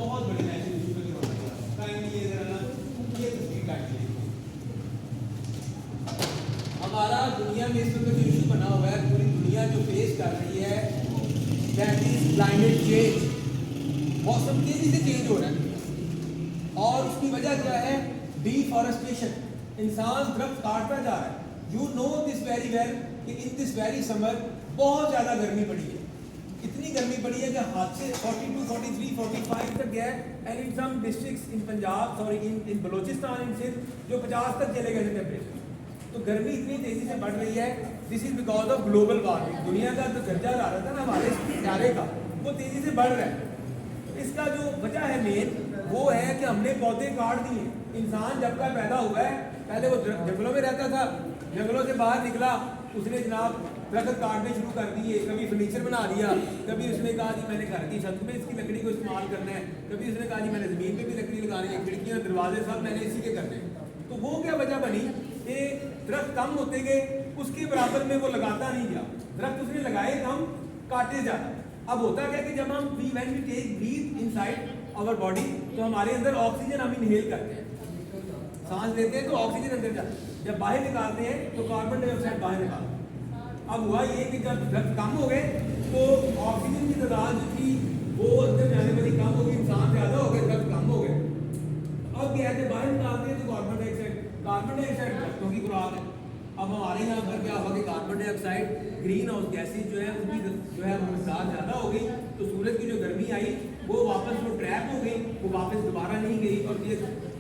बहुत बड़े national issue पे करवाना था। काइंडली ये जरा ये तस्वीर काट लीजिए। हमारा दुनिया में इस वक्त जो इशू बना हुआ है, पूरी दुनिया जो फेस कर रही है, दैट इज क्लाइमेट चेंज। मौसम तेजी से चेंज हो रहा है और उसकी वजह क्या है? डिफॉरेस्टेशन। इंसान दरख्त काटता जा रहा है। You know this very well कि इन दिस वेरी समर बहुत ज़्यादा गर्मी पड़ी है। इतनी गर्मी पड़ी है कि हाथ से 42, 43, 45 तक गया है। And in some districts in Punjab, sorry in Balochistan, in Sindh, जो 50 तक चले गए थे टेम्परेचर। तो गर्मी इतनी तेज़ी से बढ़ रही है। This is because of global warming. दुनिया का जो दर्जा आ रहा था ना हमारे प्यारे का, वो तेज़ी से बढ़ रहा है। इसका जो वजह है मेन, वो है कि हमने पौधे काट दिए। इंसान जब का पैदा हुआ है, पहले वो जंगलों में रहता था, जंगलों से बाहर निकला, उसने जनाब दरख्त काटने शुरू कर दिए। कभी फर्नीचर बना लिया, कभी उसने कहा जी मैंने घर की छत में इसकी लकड़ी को इस्तेमाल करना है, कभी उसने कहा जी मैंने ज़मीन पे भी लकड़ी लगानी है, खिड़कियाँ दरवाजे सब मैंने इसी के करने हैं। तो वो क्या वजह बनी कि दरख्त कम होते गए, उसके बराबर में वो लगाता नहीं गया। दरख्त उसने लगाए कम, काटे ज़्यादा। अब होता क्या कि जब हम when we take breath inside our body, तो हमारे अंदर ऑक्सीजन हम इनहेल करते हैं, सांस लेते हैं तो ऑक्सीजन अंदर जाता है। जब बाहर निकालते हैं तो कार्बन डाइऑक्साइड बाहर निकालते हैं। अब हुआ ये कि जब दरख्त कम हो गए तो ऑक्सीजन की तादाद जो थी वो अंदर जाने वाली कम हो गई, इंसान ज़्यादा हो गए, दरख्त कम हो गए। अब क्या है, बाहर निकालते हैं तो कार्बन डाइऑक्साइड दरख्तों की खुराक है। अब हमारे यहाँ पर क्या हुआ कि carbon dioxide, green house gases जो है उनकी जो है मकदार ज़्यादा हो गई, तो सूरज की जो गर्मी आई वो वापस वो ट्रैप हो गई, वो वापस दोबारा नहीं गई और ये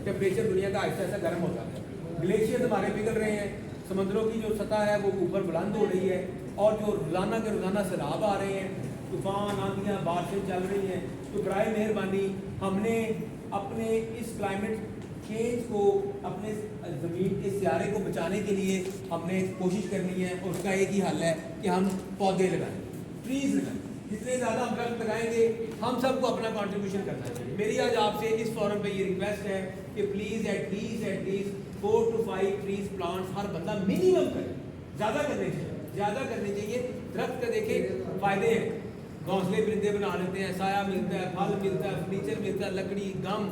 टेम्परेचर दुनिया का ऐसा ऐसा गर्म होता है। ग्लेशियर हमारे पिघल रहे हैं, समंदरों की जो सतह है वो ऊपर बुलंद हो रही है और जो रोज़ाना के रोज़ाना सैलाब आ रहे हैं, तूफान, आंधियाँ, बारिशें चल रही हैं। तो बराए मेहरबानी हमने अपने इस क्लाइमेट चेंज को, अपने ज़मीन के सियारे को बचाने के लिए हमने कोशिश करनी है और उसका एक ही हल है कि हम पौधे लगाएं, ट्रीज़ लगाएं। जितने ज़्यादा हम दरख्त लगाएंगे, हम सबको अपना कंट्रीब्यूशन करना चाहिए। मेरी आज आपसे इस फोरम पे ये रिक्वेस्ट है कि please at least 4 to 5 trees plants हर बंदा मिनिमम करे। ज़्यादा करने चाहिए। दरख्त का देखें फ़ायदे हैं, घोंसले परिंदे बना लेते हैं, साया मिलता है, फल मिलता है, फर्नीचर मिलता है, लकड़ी, गम,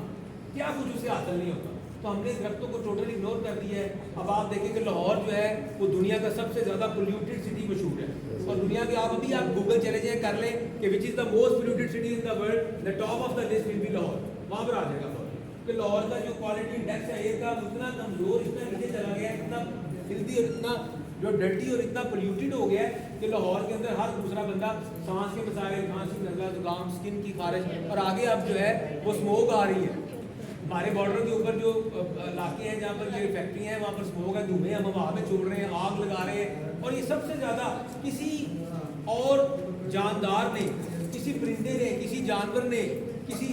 क्या कुछ उससे हासिल नहीं होता। तो हमने दरख्तों को टोटली इग्नोर कर दिया है। अब आप देखें कि लाहौर जो है वो दुनिया का सबसे ज़्यादा पोल्यूटेड सिटी मशहूर है और दुनिया के आप गूगल चले जाएँ, कर लें कि which is the most polluted city in the world, the top of the list will be Lahore. वहाँ पर आ जाएगा कि लाहौर का जो क्वालिटी इंडेक्स है एयर का उतना कमज़ोर, इतना नीचे चला गया है, इतना फिल्दी और इतना जो डर्टी और इतना पोल्यूटेड हो गया है कि लाहौर के अंदर हर दूसरा बंदा सांस के मसाइल, खांसी, नज़ला, जुकाम, स्किन की खारिश और आगे अब जो है वो स्मोक आ रही है। हमारे बॉर्डर के ऊपर जो इलाके हैं जहाँ पर ये फैक्ट्रियाँ हैं, वहाँ पर स्मोक है, धुएँ हम हवा में छोड़ रहे हैं, आग लगा रहे हैं। और ये सबसे ज़्यादा किसी और जानदार ने, किसी परिंदे ने, किसी जानवर ने, किसी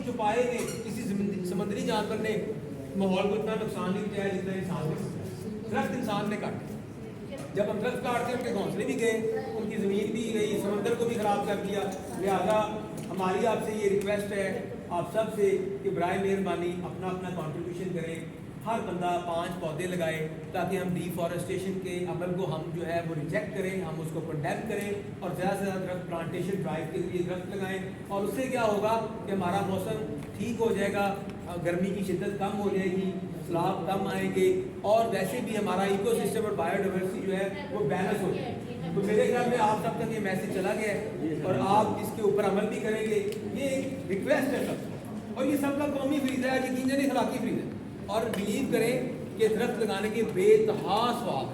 चौपाए ने, किसी समुद्री जानवर ने माहौल को इतना नुकसान नहीं किया है जितना इंसान ने। दरख्त इंसान ने काटे। जब हम दरख्त काटते हैं उनके घोंसले भी गए, उनकी ज़मीन भी गई, समंदर को भी ख़राब कर दिया। लिहाजा हमारी आपसे ये रिक्वेस्ट है आप सब से कि बराए मेहरबानी अपना अपना कंट्रीब्यूशन करें। हर बंदा 5 पौधे लगाए ताकि हम डिफॉरेस्टेशन के अमल को हम जो है वो रिजेक्ट करें, हम उसको कंडेम करें और ज़्यादा से ज़्यादा दरख्त प्लांटेशन ड्राइव के लिए दरख्त लगाएं। और उससे क्या होगा कि हमारा मौसम ठीक हो जाएगा, गर्मी की शिद्दत कम हो जाएगी, सैलाब कम आएंगे और वैसे भी हमारा इकोसिस्टम और बायोडाइवर्सिटी जो है वो बैलेंस हो जाएगी। तो मेरे ख्याल में आप तक ये मैसेज चला गया है और आप इसके ऊपर अमल भी करेंगे। ये एक रिक्वेस्ट है सबको और ये सबका कौमी फरीज़ा है, यकीनन अखलाकी फरीज़ा है। और बिलीव करें कि दरख्त लगाने के बेतहा स्वाब